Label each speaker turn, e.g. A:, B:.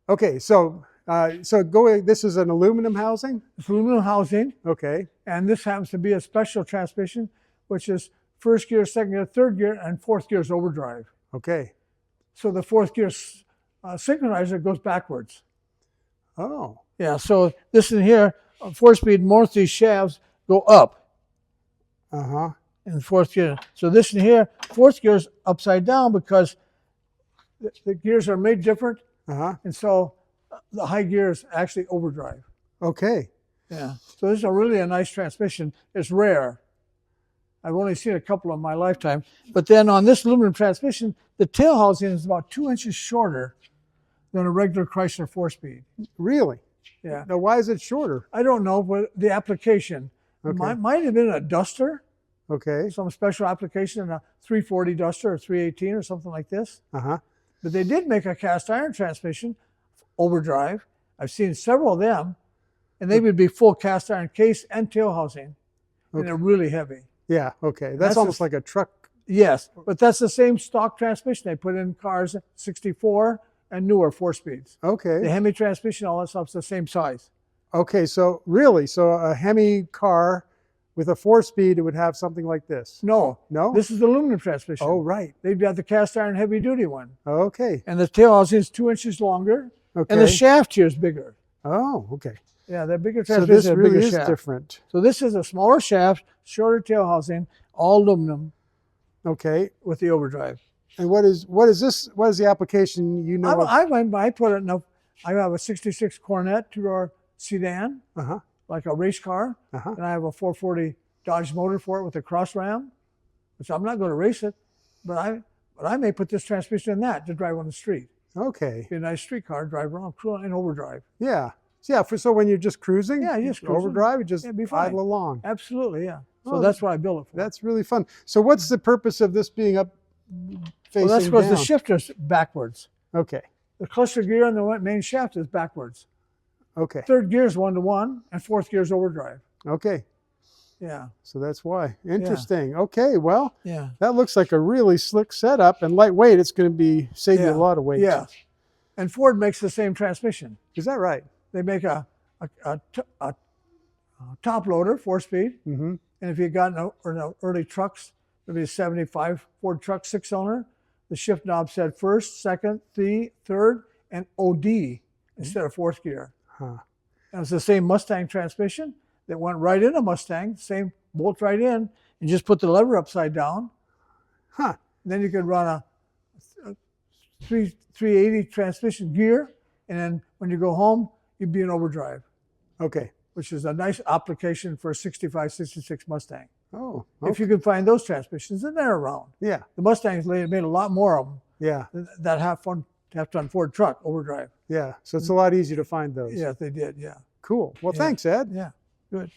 A: Okay, so this is an aluminum housing?
B: It's aluminum housing.
A: Okay.
B: And this happens to be a special transmission, which is first gear, second gear, third gear, and fourth gear is overdrive.
A: Okay.
B: So the fourth gear synchronizer goes backwards.
A: Oh.
B: Yeah, so this in here, 4-speed, most of these shafts go up.
A: Uh-huh.
B: In fourth gear. So this in here, fourth gear is upside down because the gears are made different.
A: Uh-huh.
B: And so the high gear is actually overdrive.
A: Okay.
B: Yeah. So this is really a nice transmission. It's rare. I've only seen a couple in my lifetime. But then on this aluminum transmission, the tail housing is about 2 inches shorter than a regular Chrysler 4-speed.
A: Really?
B: Yeah.
A: Now, why is it shorter?
B: I don't know, but the application.
A: Okay.
B: Might have been a Duster.
A: Okay.
B: Some special application in a 340 Duster or 318 or something like this.
A: Uh-huh.
B: But they did make a cast iron transmission, overdrive. I've seen several of them, and they would be full cast iron case and tail housing, and they're really heavy.
A: Yeah, okay. That's almost like a truck.
B: Yes, but that's the same stock transmission they put in cars 64 and newer 4-speeds.
A: Okay.
B: The Hemi transmission, all that stuff's the same size.
A: Okay, so really, so a Hemi car with a 4-speed, it would have something like this?
B: No.
A: No?
B: This is the aluminum transmission.
A: Oh, right.
B: They've got the cast iron heavy duty one.
A: Okay.
B: And the tail housing is 2 inches longer.
A: Okay.
B: And the shaft here is bigger.
A: Oh, okay.
B: Yeah, that bigger
A: So
B: transmission
A: this
B: is a
A: really
B: bigger
A: is
B: shaft.
A: different.
B: So this is a smaller shaft, shorter tail housing, all aluminum.
A: Okay.
B: With the overdrive.
A: And what is this? What is the application you know?
B: I put it in I have a 66 Coronet 2-door sedan, like a race car, and I have a 440 Dodge motor for it with a cross ram, which I'm not going to race it, but I may put this transmission in that to drive on the street.
A: Okay.
B: Be a nice street car, drive around, cruise in overdrive.
A: Yeah. Yeah. So when you're just cruising,
B: yeah, you just
A: overdrive, you just idle along.
B: Absolutely, yeah. So that's what I built it for.
A: That's really fun. So what's the purpose of this being up facing
B: that's because
A: down?
B: the shifter's backwards.
A: Okay.
B: The cluster gear on the main shaft is backwards.
A: Okay.
B: Third gear is 1-to-1, and fourth gear is overdrive.
A: Okay.
B: Yeah.
A: So that's why. Interesting. Yeah. Okay. Well,
B: yeah.
A: That looks like a really slick setup and lightweight. It's going to save you a lot of weight.
B: Yeah. And Ford makes the same transmission.
A: Is that right?
B: They make a top loader, 4-speed.
A: Mm-hmm.
B: And if you got in the early trucks, maybe a 75 Ford truck 6-cylinder, the shift knob said first, second, third, and OD instead of fourth gear.
A: Huh.
B: And it's the same Mustang transmission that went right in a Mustang, same bolt right in, and just put the lever upside down.
A: Huh.
B: Then you could run a 380 transmission gear, and then when you go home, you'd be in overdrive.
A: Okay.
B: Which is a nice application for a 65, 66 Mustang.
A: Oh. Okay.
B: If you can find those transmissions, and they're around.
A: Yeah.
B: The Mustangs made a lot more of them.
A: Yeah.
B: That have on Ford truck, overdrive.
A: Yeah. So it's a lot easier to find those.
B: Yeah, they did, yeah.
A: Cool. Well, thanks, Ed.
B: Yeah, good.